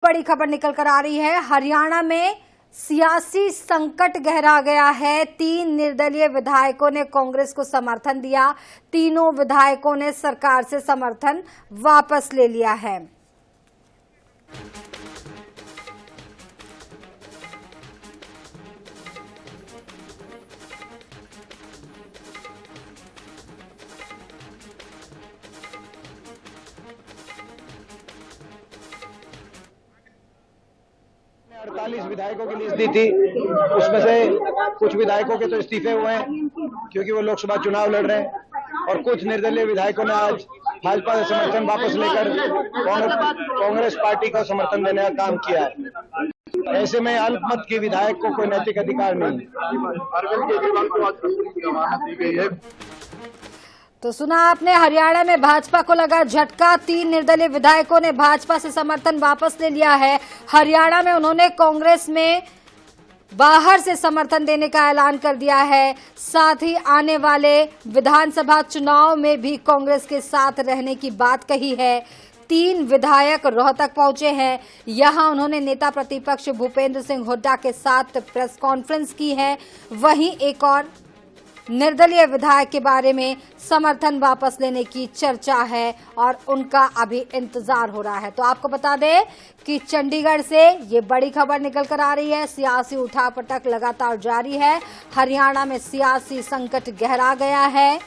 बड़ी खबर निकल कर आ रही है। हरियाणा में सियासी संकट गहरा गया है। 3 निर्दलीय विधायकों ने कांग्रेस को समर्थन दिया। तीनों विधायकों ने सरकार से समर्थन वापस ले लिया है। अड़तालीस विधायकों की लिस्ट दी थी, उसमें से कुछ विधायकों के तो इस्तीफे हुए हैं क्योंकि वो लोकसभा चुनाव लड़ रहे हैं और कुछ निर्दलीय विधायकों ने आज भाजपा से समर्थन वापस लेकर कांग्रेस पार्टी को समर्थन देने का काम किया है। ऐसे में अल्पमत के विधायक को कोई नैतिक अधिकार नहीं। अरविंद केजरीवाल को आज जमानत दी गई है। तो सुना आपने, हरियाणा में भाजपा को लगा झटका। 3 निर्दलीय विधायकों ने भाजपा से समर्थन वापस ले लिया है। हरियाणा में उन्होंने कांग्रेस में बाहर से समर्थन देने का ऐलान कर दिया है। साथ ही आने वाले विधानसभा चुनाव में भी कांग्रेस के साथ रहने की बात कही है। 3 विधायक रोहतक पहुंचे हैं। यहां उन्होंने नेता प्रतिपक्ष भूपेंद्र सिंह हुड्डा के साथ प्रेस कॉन्फ्रेंस की है। वहीं एक और निर्दलीय विधायक के बारे में समर्थन वापस लेने की चर्चा है और उनका अभी इंतजार हो रहा है। तो आपको बता दें कि चंडीगढ़ से ये बड़ी खबर निकल कर आ रही है। सियासी उठापटक लगातार जारी है। हरियाणा में सियासी संकट गहरा गया है।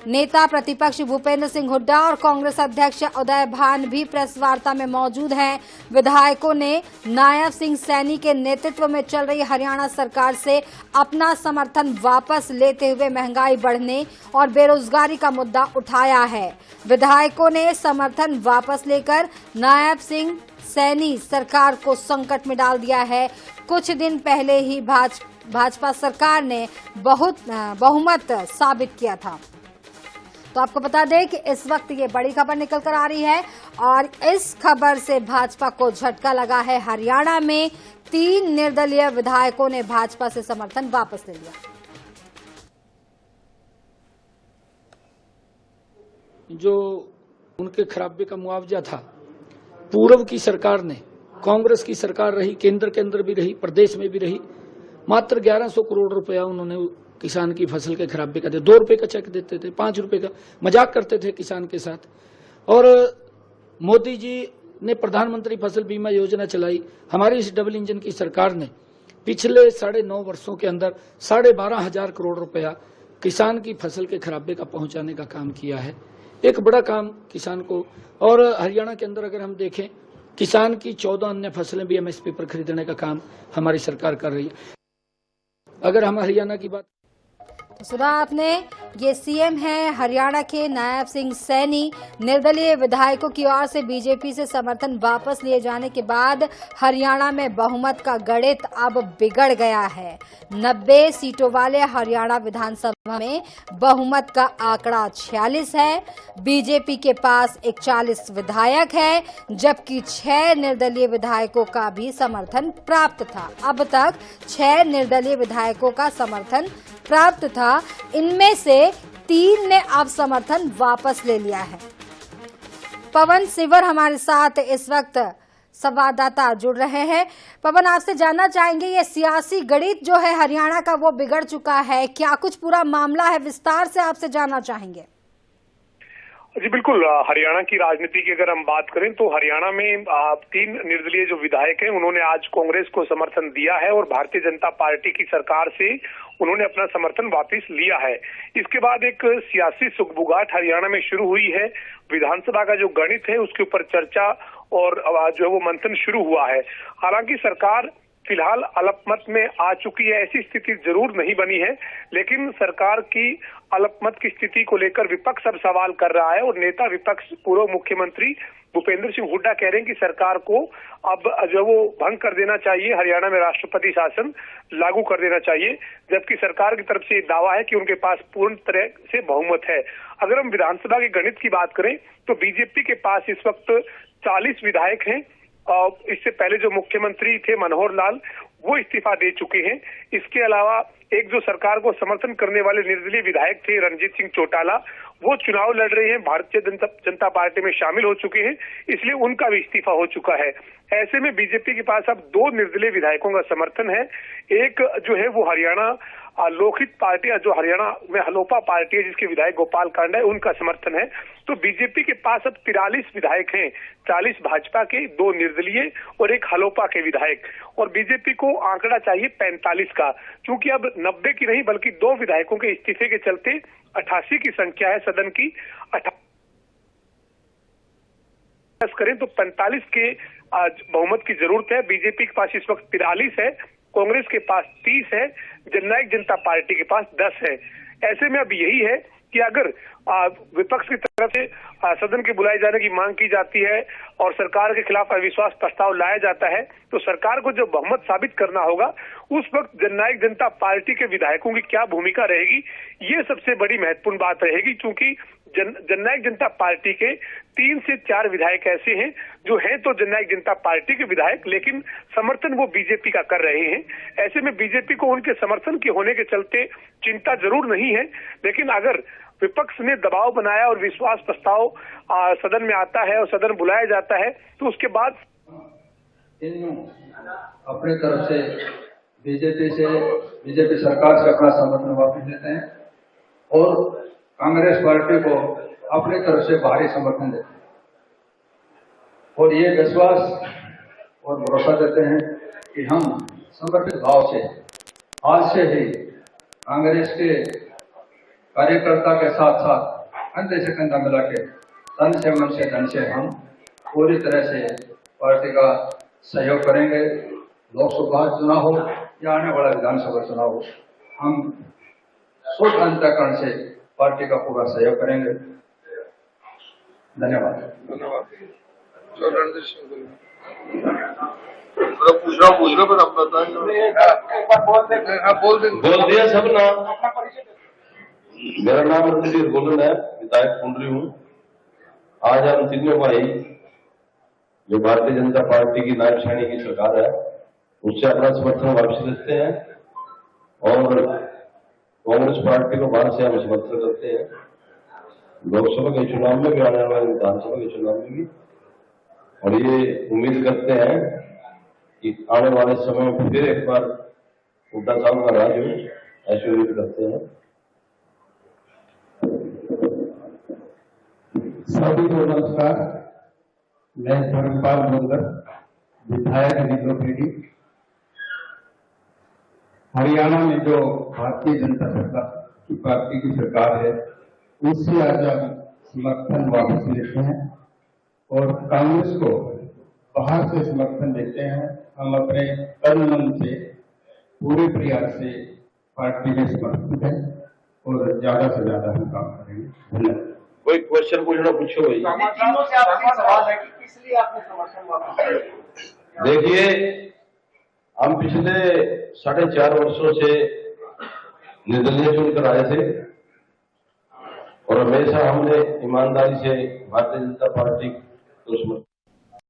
नेता प्रतिपक्ष भूपेंद्र सिंह हुड्डा और कांग्रेस अध्यक्ष उदय भान भी प्रेस वार्ता में मौजूद हैं। विधायकों ने नायब सिंह सैनी के नेतृत्व में चल रही हरियाणा सरकार से अपना समर्थन वापस लेते हुए महंगाई बढ़ने और बेरोजगारी का मुद्दा उठाया है। विधायकों ने समर्थन वापस लेकर नायब सिंह सैनी सरकार को संकट में डाल दिया है। कुछ दिन पहले ही भाजपा सरकार ने बहुमत साबित किया था। तो आपको बता दें कि इस वक्त ये बड़ी खबर निकल कर आ रही है और इस खबर से भाजपा को झटका लगा है। हरियाणा में 3 निर्दलीय विधायकों ने भाजपा से समर्थन वापस ले लिया। जो उनके खराबे का मुआवजा था, पूर्व की सरकार ने, कांग्रेस की सरकार रही, केंद्र के अंदर भी रही, प्रदेश में भी रही, मात्र 1100 करोड़ रुपया उन्होंने किसान की फसल के खराबे का 2 रुपए का चेक देते थे, 5 रुपए का मजाक करते थे किसान के साथ। और मोदी जी ने प्रधानमंत्री फसल बीमा योजना चलाई। हमारी इस डबल इंजन की सरकार ने पिछले 9.5 वर्षों के अंदर 12,500 करोड़ रुपया किसान की फसल के खराबे का पहुंचाने का काम किया है। एक बड़ा काम किसान को। और हरियाणा के अंदर अगर हम देखें, किसान की 14 अन्य फसलें भी एमएसपी पर खरीदने का काम हमारी सरकार कर रही है। अगर हम हरियाणा की बात, तो सुना आपने, ये सीएम है हरियाणा के नायब सिंह सैनी। निर्दलीय विधायकों की ओर से बीजेपी से समर्थन वापस लिए जाने के बाद हरियाणा में बहुमत का गणित अब बिगड़ गया है। 90 सीटों वाले हरियाणा विधानसभा में बहुमत का आंकड़ा 46 है। बीजेपी के पास 41 विधायक है, जबकि 6 निर्दलीय विधायकों का भी समर्थन प्राप्त था। अब तक 6 निर्दलीय विधायकों का समर्थन प्राप्त था। इनमें से 3 ने अब समर्थन वापस ले लिया है। पवन सिवर हमारे साथ इस वक्त संवाददाता जुड़ रहे हैं। पवन, आपसे जानना चाहेंगे, ये सियासी गणित जो है हरियाणा का वो बिगड़ चुका है, क्या कुछ पूरा मामला है? विस्तार से आपसे जानना चाहेंगे। जी बिल्कुल, हरियाणा की राजनीति की अगर हम बात करें तो हरियाणा में 3 निर्दलीय जो विधायक हैं उन्होंने आज कांग्रेस को समर्थन दिया है और भारतीय जनता पार्टी की सरकार से उन्होंने अपना समर्थन वापस लिया है। इसके बाद एक सियासी सुगबुगाहट हरियाणा में शुरू हुई है। विधानसभा का जो गणित है उसके ऊपर चर्चा और जो है वो मंथन शुरू हुआ है। हालांकि सरकार फिलहाल अल्पमत में आ चुकी है, ऐसी स्थिति जरूर नहीं बनी है, लेकिन सरकार की अल्पमत की स्थिति को लेकर विपक्ष अब सवाल कर रहा है और नेता विपक्ष पूर्व मुख्यमंत्री भूपेंद्र सिंह हुड्डा कह रहे हैं कि सरकार को अब जो वो भंग कर देना चाहिए, हरियाणा में राष्ट्रपति शासन लागू कर देना चाहिए, जबकि सरकार की तरफ से दावा है कि उनके पास पूर्ण तरह से बहुमत है। अगर हम विधानसभा के गणित की बात करें तो बीजेपी के पास इस वक्त 40 विधायक हैं। इससे पहले जो मुख्यमंत्री थे मनोहर लाल, वो इस्तीफा दे चुके हैं। इसके अलावा एक जो सरकार को समर्थन करने वाले निर्दलीय विधायक थे रणजीत सिंह चौटाला, वो चुनाव लड़ रहे हैं, भारतीय जनता पार्टी में शामिल हो चुके हैं, इसलिए उनका भी इस्तीफा हो चुका है। ऐसे में बीजेपी के पास अब 2 निर्दलीय विधायकों का समर्थन है। एक जो है वो हरियाणा लोकहित पार्टी, जो हरियाणा में हलोपा पार्टी है जिसके विधायक गोपाल कांडा है, उनका समर्थन है। तो बीजेपी के पास अब 43 विधायक हैं, 40 भाजपा के, 2 निर्दलीय और 1 हलोपा के विधायक, और बीजेपी को आंकड़ा चाहिए 45 का, क्योंकि अब 90 की नहीं बल्कि 2 विधायकों के इस्तीफे के चलते 88 की संख्या है सदन की। 88 करें तो 45 के आज बहुमत की जरूरत है। बीजेपी के पास इस वक्त 43 है, कांग्रेस के पास 30 है, जननायक जनता पार्टी के पास 10 है। ऐसे में अब यही है कि अगर विपक्ष की तरफ से सदन के बुलाए जाने की मांग की जाती है और सरकार के खिलाफ अविश्वास प्रस्ताव लाया जाता है, तो सरकार को जो बहुमत साबित करना होगा, उस वक्त जननायक जनता पार्टी के विधायकों की क्या भूमिका रहेगी, ये सबसे बड़ी महत्वपूर्ण बात रहेगी। क्योंकि जननायक जनता पार्टी के 3 से 4 विधायक ऐसे हैं जो हैं तो जननायक जनता पार्टी के विधायक, लेकिन समर्थन वो बीजेपी का कर रहे हैं। ऐसे में बीजेपी को उनके समर्थन के होने के चलते चिंता जरूर नहीं है, लेकिन अगर विपक्ष ने दबाव बनाया और विश्वास प्रस्ताव सदन में आता है और सदन बुलाया जाता है, तो उसके बाद अपनी तरफ से बीजेपी सरकार से अपना समर्थन वापस लेते हैं और कांग्रेस पार्टी को अपनी तरफ से भारी समर्थन देते हैं और ये विश्वास और भरोसा देते हैं कि हम समर्पित भाव से आज से ही कांग्रेस के कार्यकर्ता के साथ साथ कंधे से कंधा मिला के तन से मन से धन से हम पूरी तरह से पार्टी का सहयोग करेंगे। लोकसभा चुनाव हो या आने वाला विधानसभा चुनाव हो, हम शुद्ध अंतःकरण से पार्टी का पूरा सहयोग करेंगे। धन्यवाद। पूछ रहा पर आप बोल दिया सब ना। मेरा नाम रणधीर गोलन है, विधायक कुंडली हूँ। आज हम तीनों भाई जो भारतीय जनता पार्टी की नायब श्रेणी की सरकार है, उससे अपना समर्थन वापस लेते हैं और कांग्रेस पार्टी को बाहर से हम समर्थन करते हैं, लोकसभा के चुनाव में भी, आने वाले विधानसभा के चुनाव में भी। और ये उम्मीद करते हैं कि आने वाले समय में फिर एक बार हुड्डा साहब का राज हो, ऐसी उम्मीद करते हैं। सभी को नमस्कार। मैं धर्मपाल मुंदर, विधायक निगोपेडी। हरियाणा में जो भारतीय जनता पार्टी की सरकार है, उससे आज हम समर्थन वापस लेते हैं और कांग्रेस को बाहर से समर्थन देते हैं। हम अपने तन मन से पूरे प्रयास से पार्टी में समर्पित हैं और ज्यादा से ज्यादा हम काम करेंगे। धन्यवाद। कोई क्वेश्चन पूछना पूछो भाई। सवाल है कि किस लिए आपने समर्थन वापस? देखिए, हम पिछले 4.5 वर्षों से निर्दलीय चुनकर आए थे और हमेशा हमने ईमानदारी से भारतीय जनता पार्टी को